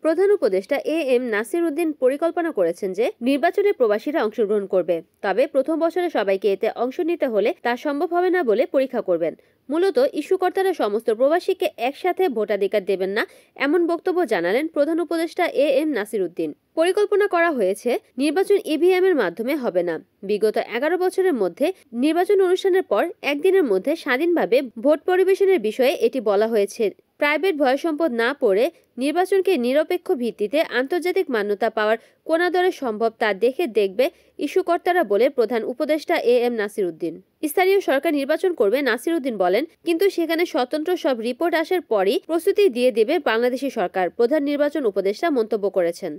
প্রধান উপদেষ্টা এম নাসির উদ্দিন পরিকল্পনা করেছেন যে নির্বাচনে প্রবাসীরা অংশগ্রহণ করবে, তবে প্রথম বছরে সবাইকে এতে অংশ নিতে হলে তা সম্ভব হবে না বলে পরীক্ষা করবেন। মূলত ইস্যুকর্তারা সমস্ত প্রবাসীকে একসাথে ভোটাধিকার দেবেন না, এমন বক্তব্য জানালেন প্রধান উপদেষ্টা এম নাসির উদ্দিন। পরিকল্পনা করা হয়েছে নির্বাচন ইভিএম এর মাধ্যমে হবে না। বিগত 11 বছরের মধ্যে নির্বাচন অনুষ্ঠানের পর একদিনের মধ্যে স্বাধীনভাবে ভোট পরিবেশনের বিষয়ে এটি বলা হয়েছে। প্রাইভেট ভয় সম্পদ না পড়ে নির্বাচনকে নিরপেক্ষ ভিত্তিতে আন্তর্জাতিক মান্যতা পাওয়ার কোন দরে সম্ভব তা দেখবে ইস্যুকর্তারা বলে প্রধান উপদেষ্টা এম নাসির উদ্দিন। স্থানীয় সরকার নির্বাচন করবে নাসির উদ্দিন বলেন, কিন্তু সেখানে স্বতন্ত্র সব রিপোর্ট আসার পরই প্রস্তুতি দিয়ে দেবে বাংলাদেশি সরকার, প্রধান নির্বাচন উপদেষ্টা মন্তব্য করেছেন।